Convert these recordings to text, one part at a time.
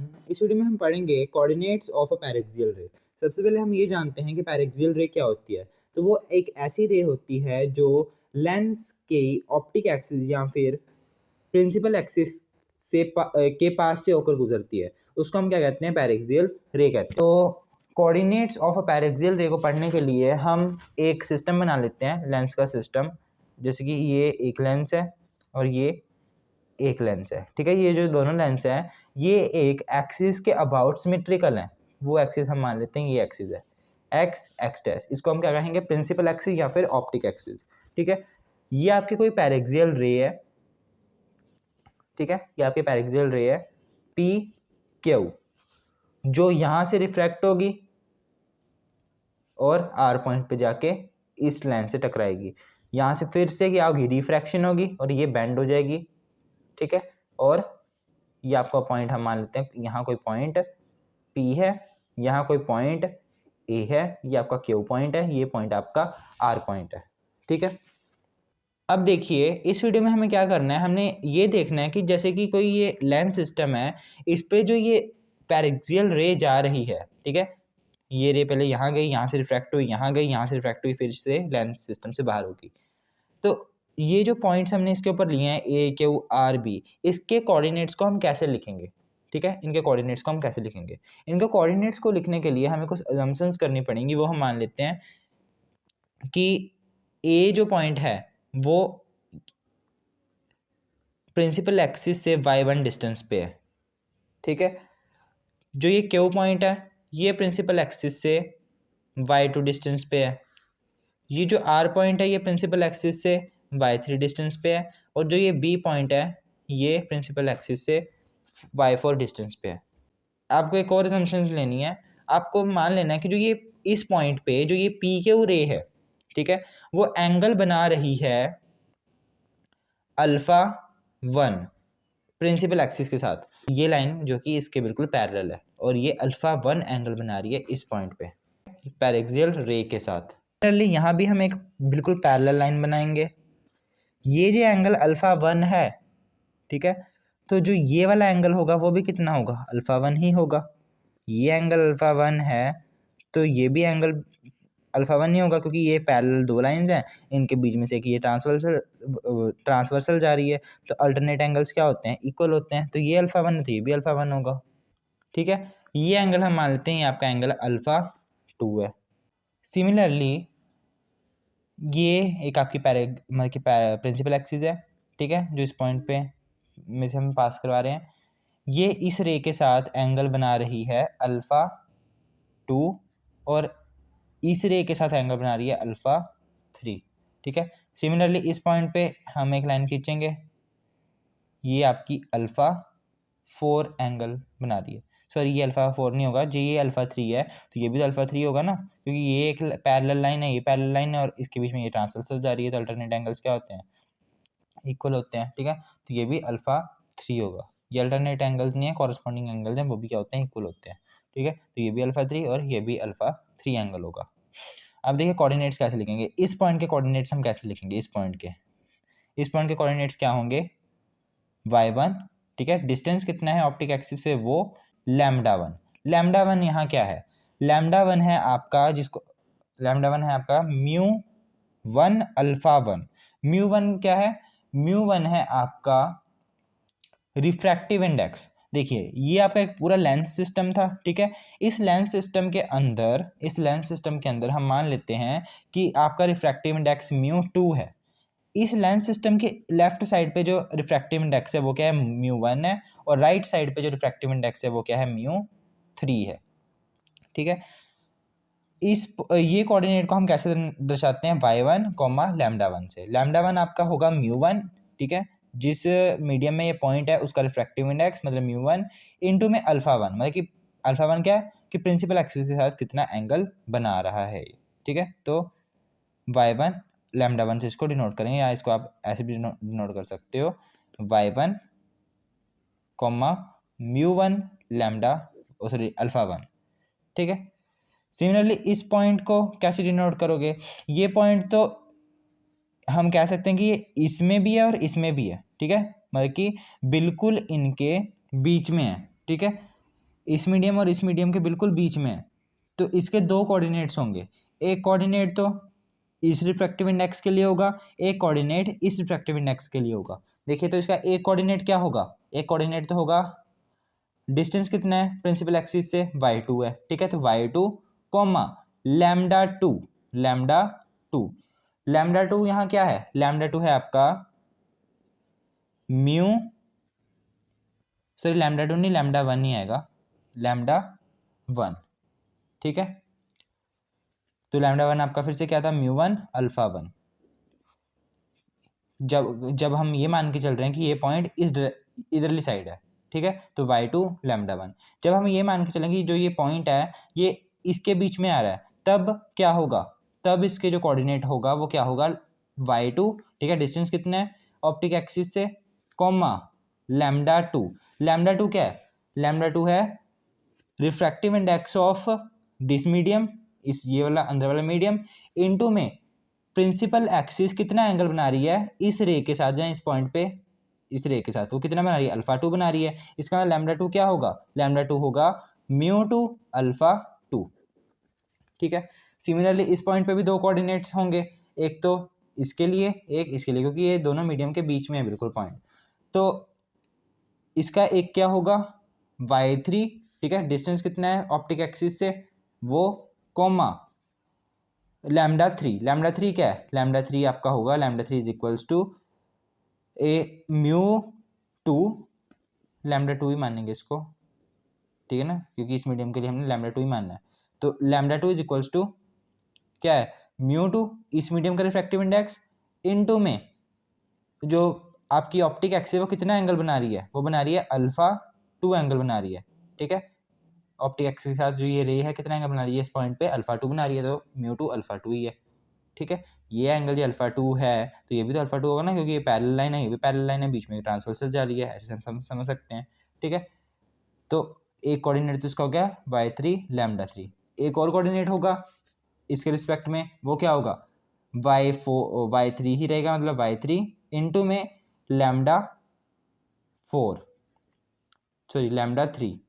Everyone, इस video में हम पढ़ेंगे कोऑर्डिनेट्स ऑफ अ पैरेक्सियल रे। सबसे पहले हम ये जानते हैं कि पैरेक्सियल रे क्या होती है। तो वो एक ऐसी रे होती है जो लेंस के ऑप्टिक एक्सिस या फिर प्रिंसिपल एक्सिस के पास से होकर गुजरती है। उसको हम क्या कहते हैं? पैरेक्सियल रे कहते हैं। तो कोऑर्डिनेट्स ऑफ अ पैरेक्सियल रे को पढ़ने के लिए हम एक सिस्टम बना लेते हैं, लेंस का सिस्टम। जैसे कि ये एक लेंस है और ये एक लेंस है, ठीक है। ये जो दोनों लेंस हैं ये एक एक्सिस के अबाउट सिमेट्रिकल हैं। वो एक्सिस हम मान लेते हैं ये एक्सिस है एक्स एक्स डैश। इसको हम क्या कहेंगे? प्रिंसिपल एक्सिस या फिर ऑप्टिक एक्सिस, ठीक है। ये आपकी कोई पैरेक्सियल रे है, ठीक है। ये आपकी पैरेक्सियल रे है पी क्यू, जो यहाँ से रिफ्रैक्ट होगी और आर पॉइंट पे जाके इस लेंस से टकराएगी। यहाँ से फिर से क्या होगी? रिफ्रैक्शन होगी और ये बेंड हो जाएगी, ठीक है। और ये आपका पॉइंट हम मान लेते हैं, यहाँ कोई पॉइंट P है, यहाँ कोई पॉइंट A है, ये आपका Q पॉइंट है, ये पॉइंट आपका R पॉइंट है, ठीक है। अब देखिए इस वीडियो में हमें क्या करना है, हमने ये देखना है कि जैसे कि कोई ये लेंस सिस्टम है, इस पे जो ये पैरेक्सियल रे जा रही है, ठीक है। ये रे पहले यहाँ गई, यहाँ से रिफ्रैक्ट हुई, यहाँ गई, यहाँ से रिफ्रैक्ट हुई, फिर से लेंस सिस्टम से बाहर होगी। तो ये जो पॉइंट्स हमने इसके ऊपर लिए हैं ए क्यू आर बी, इसके कोऑर्डिनेट्स को हम कैसे लिखेंगे, ठीक है। इनके कोऑर्डिनेट्स को हम कैसे लिखेंगे? इनके कोऑर्डिनेट्स को लिखने के लिए हमें कुछ अजम्पशंस करनी पड़ेंगी। वो हम मान लेते हैं कि ए जो पॉइंट है वो प्रिंसिपल एक्सिस से y1 डिस्टेंस पे है, ठीक है। जो ये क्यू पॉइंट है ये प्रिंसिपल एक्सिस से y2 डिस्टेंस पे है। ये जो आर पॉइंट है ये प्रिंसिपल एक्सिस से y3 डिस्टेंस पे है। और जो ये बी पॉइंट है ये प्रिंसिपल एक्सिस से y4 डिस्टेंस पे है। आपको एक और असम्पशन लेनी है। आपको मान लेना है कि जो ये इस पॉइंट पे जो ये पी क्यू रे है, ठीक है, वो एंगल बना रही है अल्फा 1 प्रिंसिपल एक्सिस के साथ। ये लाइन जो कि इसके बिल्कुल पैरेलल है और ये अल्फा 1 एंगल बना रही है इस पॉइंट पे पैरेक्सियल रे के साथ। यहाँ भी हम एक बिल्कुल पैरेलल लाइन बनाएंगे। ये जो एंगल अल्फा 1 है, ठीक है, तो जो ये वाला एंगल होगा वो भी कितना होगा? अल्फा 1 ही होगा। ये एंगल अल्फा 1 है तो ये भी एंगल अल्फा 1 ही होगा, क्योंकि ये पैरेलल दो लाइंस हैं, इनके बीच में से एक ये ट्रांसवर्सल जा रही है। तो अल्टरनेट एंगल्स क्या होते हैं? इक्वल होते हैं। तो ये अल्फा 1 है तो ये भी अल्फा 1 होगा, ठीक है। ये एंगल हम मान लेते हैं ये आपका एंगल अल्फा 2 है। सिमिलरली ये एक आपकी मतलब कि प्रिंसिपल एक्सिस है, ठीक है, जो इस पॉइंट पे में से हम पास करवा रहे हैं। ये इस रे के साथ एंगल बना रही है अल्फा 2 और इस रे के साथ एंगल बना रही है अल्फा 3, ठीक है। सिमिलरली इस पॉइंट पे हम एक लाइन खींचेंगे, ये आपकी अल्फा 4 एंगल बना रही है। सॉरी, ये अल्फा 4 नहीं होगा जी, ये अल्फा 3 है, तो ये भी तो अल्फा 3 होगा ना, क्योंकि ये एक पैरेलल लाइन है, ये पैरेलल लाइन है और इसके बीच में ये ट्रांसवर्सल जा रही है। तो अल्टरनेट एंगल्स क्या होते हैं? इक्वल होते हैं, ठीक है। तो ये भी अल्फा 3 होगा। ये अल्टरनेट एंगल्स नहीं है, कॉरस्पॉन्डिंग एंगल्स हैं, वो भी क्या होते हैं? इक्वल होते हैं, ठीक है। तो ये भी अल्फा 3 और ये भी अल्फा 3 एंगल होगा। अब देखिए कोऑर्डिनेट्स कैसे लिखेंगे। इस पॉइंट के कोऑर्डिनेट्स हम कैसे लिखेंगे? इस पॉइंट के कोऑर्डिनेट्स क्या होंगे? y1, ठीक है। डिस्टेंस कितना है ऑप्टिक एक्सिस से? वो लैम्डा 1। लैम्डा 1 यहाँ क्या है? लैम्डा 1 है आपका म्यू 1 अल्फा 1। म्यू 1 क्या है? म्यू 1 है आपका रिफ्रैक्टिव इंडेक्स। देखिए ये आपका एक पूरा लेंस सिस्टम था, ठीक है। इस लेंस सिस्टम के अंदर हम मान लेते हैं कि आपका रिफ्रैक्टिव इंडेक्स म्यू 2 है। इस लेंस सिस्टम के लेफ्ट साइड पे जो रिफ्रैक्टिव इंडेक्स है वो क्या है? म्यू 1 है। और राइट साइड पे जो रिफ्रैक्टिव इंडेक्स है वो क्या है? म्यू 3 है, ठीक है। ये कोऑर्डिनेट को हम कैसे दर्शाते हैं? y1 कॉमा लैम्डा 1 से। लैम्डा 1 आपका होगा म्यू 1, ठीक है, जिस मीडियम में ये पॉइंट है उसका रिफ्रैक्टिव इंडेक्स मतलब म्यू 1 इंटू में अल्फा 1, मतलब कि अल्फा 1 क्या है कि प्रिंसिपल एक्सिस के साथ कितना एंगल बना रहा है ये, ठीक है। तो y1 लैम्डा 1 से इसको डिनोट करेंगे, या इसको आप ऐसे भी डिनोट कर सकते हो, y1 comma mu 1 lambda sorry alpha 1, ठीक है। सिमिलरली इस पॉइंट को कैसे डिनोट करोगे? ये पॉइंट तो हम कह सकते हैं कि ये इसमें भी है और इसमें भी है, ठीक है, मतलब कि बिल्कुल इनके बीच में है, ठीक है। इस मीडियम और इस मीडियम के बिल्कुल बीच में है, तो इसके दो कोऑर्डिनेट्स होंगे। एक कोऑर्डिनेट तो इस रिफ्रैक्टिव इंडेक्स के लिए होगा, एक कोऑर्डिनेट इस रिफ्रैक्टिव इंडेक्स के लिए होगा। देखिए तो इसका एक कोऑर्डिनेट क्या होगा, एक कोऑर्डिनेट तो होगा, डिस्टेंस कितना है प्रिंसिपल एक्सिस से, y2 है, ठीक है। तो y2 comma lambda two, lambda to, lambda to यहाँ क्या है, लैम्डा टू है आपका म्यू, सॉरी लैम्डा टू नहीं, लैम्डा वन ही आएगा, लैम्डा वन, ठीक है। तो लैम्डा वन आपका फिर से क्या था, म्यू वन अल्फा वन। जब हम ये मान के चल रहे हैं कि ये पॉइंट इस इधरली साइड है, ठीक है, तो y2 लैम्डा वन। जब हम ये मान के चलेंगे कि जो ये पॉइंट है ये इसके बीच में आ रहा है, तब क्या होगा, तब इसके जो कोऑर्डिनेट होगा वो क्या होगा, y2, ठीक है। डिस्टेंस कितना है ऑप्टिक एक्सिस से, comma lambda two, lambda to क्या है, लैम्डा टू है refractive index of this medium, इस ये वाला अंदर वाला मीडियम, इनटू में प्रिंसिपल एक्सिस कितना एंगल बना रही है इस रे के साथ, जहाँ इस पॉइंट पे इस रे के साथ वो कितना बना रही है, अल्फा टू बना रही है। इसका मतलब लैम्डा टू क्या होगा, लैम्डा टू होगा म्यू टू अल्फा टू, ठीक है। सिमिलरली इस पॉइंट पे भी दो कोऑर्डिनेट्स होंगे, एक तो इसके लिए एक इसके लिए, क्योंकि ये दोनों मीडियम के बीच में है बिल्कुल पॉइंट। तो इसका एक क्या होगा y3, ठीक है, डिस्टेंस कितना है ऑप्टिक एक्सिस से वो, comma lambda three, lambda three क्या है, लैम्डा थ्री आपका होगा, lambda three is equals to a mu two, lambda two ही मानेंगे इसको, ठीक है ना, क्योंकि इस मीडियम के लिए हमने लैम्डा टू ही मानना है। तो lambda two is equals to क्या है, म्यू टू इस मीडियम का रिफ्रैक्टिव इंडेक्स, इनटू में जो आपकी ऑप्टिक एक्सिस है वो कितना एंगल बना रही है, वो बना रही है अल्फा टू एंगल बना रही है, ठीक है। ऑप्टिक एक्सिस के साथ जो ये रे है कितना एंगल बना रही है, इस पॉइंट पे अल्फा टू बना रही है, तो म्यू टू अल्फा टू ही है, ठीक है। ये एंगल जो अल्फा टू है तो ये भी तो अल्फा टू होगा ना, क्योंकि ये पैरेलल लाइन है, ये भी पैरेलल लाइन है, बीच में ट्रांसवर्सल जा रही है, ऐसे हम समझ सकते हैं, ठीक है। तो एक कोऑर्डिनेट तो इसका हो गया y3 लैम्डा थ्री, एक और कोऑर्डिनेट होगा इसके रिस्पेक्ट में, वो क्या होगा y3 ही रहेगा, मतलब y3 इंटू में lambda four, sorry lambda three,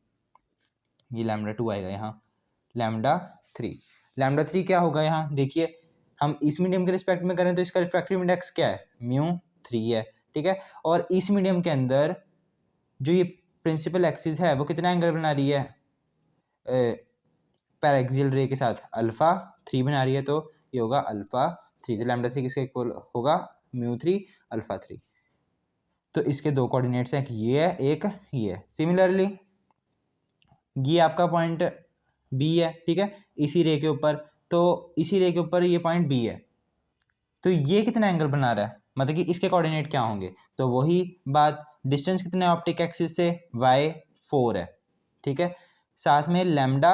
ये लैम्डा टू आएगा यहाँ, लैम्डा थ्री, लैम्डा थ्री क्या होगा यहाँ देखिए, हम इस मीडियम के रिस्पेक्ट में करें तो इसका रिफ्रैक्टिव इंडेक्स क्या है, म्यू थ्री है, ठीक है। और इस मीडियम के अंदर जो ये प्रिंसिपल एक्सिस है वो कितना एंगल बना रही है पैरेक्सियल रे के साथ, अल्फा थ्री बना रही है, तो ये होगा अल्फा थ्री, तो लैम्डा थ्री किसके इक्वल होगा, म्यू थ्री अल्फा थ्री। तो इसके दो कोऑर्डिनेट्स हैं, ये है एक ये है। सिमिलरली ये आपका पॉइंट बी है, ठीक है, इसी रे के ऊपर, तो इसी रे के ऊपर ये पॉइंट बी है, तो ये कितना एंगल बना रहा है, मतलब कि इसके कोऑर्डिनेट क्या होंगे, तो वही बात, डिस्टेंस कितना है ऑप्टिक एक्सिस से, y4 है, ठीक है। साथ में लैम्डा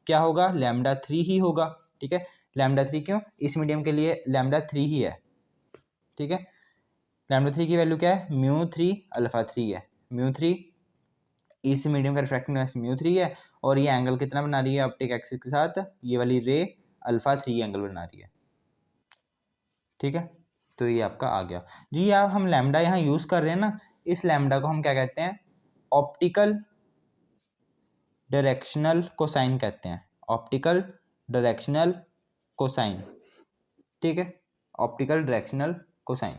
क्या होगा, लैम्डा थ्री ही होगा, ठीक है। लैम्डा थ्री क्यों, इस मीडियम के लिए लैम्डा थ्री ही है, ठीक है। लैम्डा थ्री की वैल्यू क्या है, म्यू थ्री अल्फा थ्री है, म्यू थ्री इस मीडियम का रिफ्रैक्टिव इंडेक्स म्यू थ्री है, और ये एंगल कितना बना रही है ऑप्टिक एक्सिस के साथ, ये वाली रे अल्फा थ्री एंगल बना रही है, ठीक है। तो ये आपका आ गया जी। आप हम लैम्डा यहाँ यूज़ कर रहे हैं ना, इस लैम्डा को हम क्या कहते हैं, ऑप्टिकल डायरेक्शनल कोसाइन कहते हैं, ऑप्टिकल डायरेक्शनल कोसाइन, ठीक है, ऑप्टिकल डायरेक्शनल कोसाइन।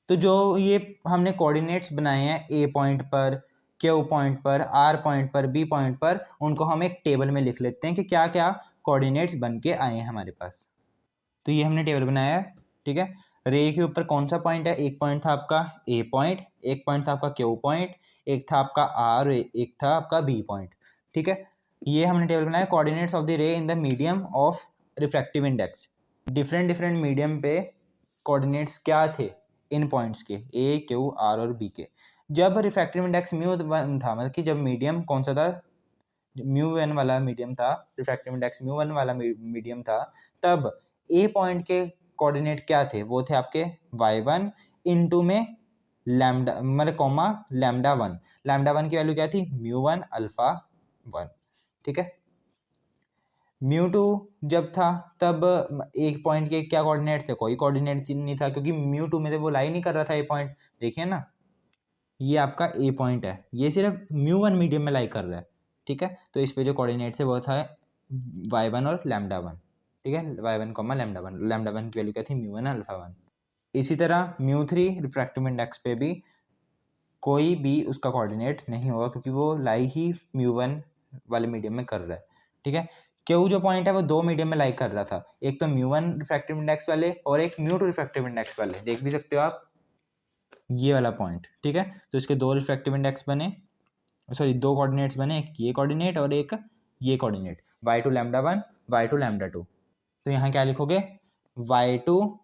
तो जो ये हमने कोऑर्डिनेट्स बनाए हैं ए पॉइंट पर, क्यू पॉइंट पर, आर पॉइंट पर, बी पॉइंट पर, उनको हम एक टेबल में लिख लेते हैं कि क्या क्या कोऑर्डिनेट्स बन के आए हैं हमारे पास। तो ये हमने टेबल बनाया है, ठीक है। रे के ऊपर कौन सा पॉइंट है, एक पॉइंट था आपका ए पॉइंट, एक पॉइंट था आपका क्यू पॉइंट, एक था आपका आर, एक था आपका बी पॉइंट, ठीक है। ये हमने टेबल बनाया, कोऑर्डिनेट्स ऑफ द रे in the medium of refractive index, different different medium पे कोऑर्डिनेट्स क्या थे इन पॉइंट्स के, ए क्यू आर और बी के। जब रिफ्रैक्टिव इंडेक्स म्यू वन था, मतलब कि जब मीडियम कौन सा था, म्यू वन वाला मीडियम था, रिफ्रैक्टिव इंडेक्स म्यू वन वाला मीडियम था, तब ए पॉइंट के कोऑर्डिनेट क्या थे, वो थे आपके y1 इंटू में लैम्डा, मतलब comma lambda one, lambda one की वैल्यू क्या थी, म्यू वन अल्फा वन, ठीक है। म्यू टू जब था तब एक पॉइंट के क्या कोऑर्डिनेट थे, कोई कोऑर्डिनेट नहीं था, क्योंकि म्यू टू में से वो लाई नहीं कर रहा था ये पॉइंट, देखिए ना, ये आपका ए पॉइंट है, ये सिर्फ μ1 मीडियम में लाई कर रहा है, ठीक है। तो इस पे जो कोऑर्डिनेट्स है वो था y1 और λ1, ठीक है, y1 कॉमा λ1, λ1 की वैल्यू क्या थी μ1 α1। इसी तरह μ3 रिफ्रैक्टिव इंडेक्स पे भी कोई भी उसका कोऑर्डिनेट नहीं होगा, क्योंकि वो लाई ही μ1 वाले मीडियम में कर रहा है, ठीक है। क्यू जो पॉइंट है वो दो मीडियम में लाई कर रहा था, एक तो μ1 रिफ्रैक्टिव इंडेक्स वाले और एक μ2 रिफ्रैक्टिव इंडेक्स वाले, देख भी सकते हो आप ये वाला पॉइंट, ठीक है। तो इसके दो रिफ्रैक्टिव इंडेक्स बने, सॉरी दो कोऑर्डिनेट्स बने, एक ये कोऑर्डिनेट और एक ये कोऑर्डिनेट, y2 λ1 y2 λ2। तो यहाँ क्या लिखोगे, y2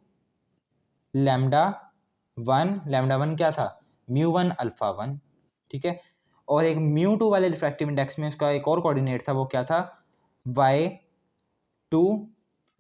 λ1 क्या था μ1 α1, ठीक है। और एक μ2 वाले रिफ्रैक्टिव इंडेक्स में उसका एक और कोऑर्डिनेट था, वो क्या था y2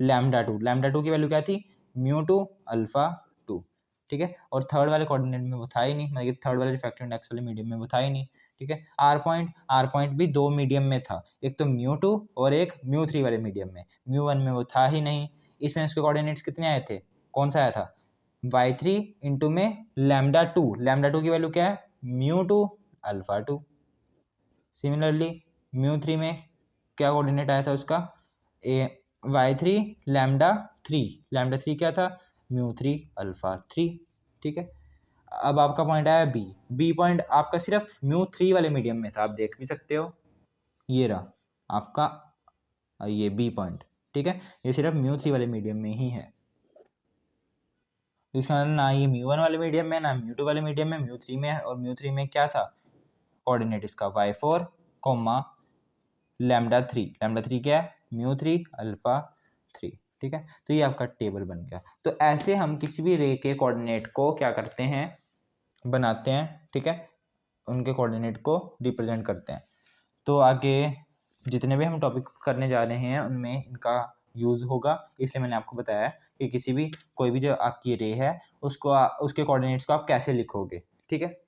λ2 की वैल्यू क्या थी μ2 α2, ठीक है। और थर्ड वाले कोऑर्डिनेट में वो था ही नहीं, मतलब थर्ड वाले रिफ्रैक्टिव इंडेक्स वाले मीडियम में वो था ही नहीं, ठीक है। आर पॉइंट भी दो मीडियम में था, एक तो μ2 और एक μ3 वाले मीडियम में, μ1 में वो था ही नहीं। इसमें उसके कोऑर्डिनेट्स कितने आए थे, कौन सा आया था y3 इंटू में λ2 की वैल्यू क्या है μ2 α2। सिमिलरली μ3 में क्या कोऑर्डिनेट आया था उसका y3 λ3 क्या था μ3 α3, ठीक है। अब आपका पॉइंट आया बी पॉइंट आपका सिर्फ μ3 वाले मीडियम में था, आप देख भी सकते हो, ये रहा आपका ये बी पॉइंट, ठीक है। ये सिर्फ μ3 वाले मीडियम में ही है, इसका मतलब ना ये μ1 वाले मीडियम में, ना μ2 वाले मीडियम में, μ3 में है। और μ3 में क्या था कोऑर्डिनेट इसका y4 कॉमा λ3 क्या है μ3 α3, ठीक है। तो ये आपका टेबल बन गया। तो ऐसे हम किसी भी रे के कोऑर्डिनेट को क्या करते हैं, बनाते हैं, ठीक है, उनके कोऑर्डिनेट को रिप्रेजेंट करते हैं। तो आगे जितने भी हम टॉपिक करने जा रहे हैं उनमें इनका यूज़ होगा, इसलिए मैंने आपको बताया कि कोई भी जो आपकी रे है उसको उसके कोऑर्डिनेट्स को आप कैसे लिखोगे, ठीक है।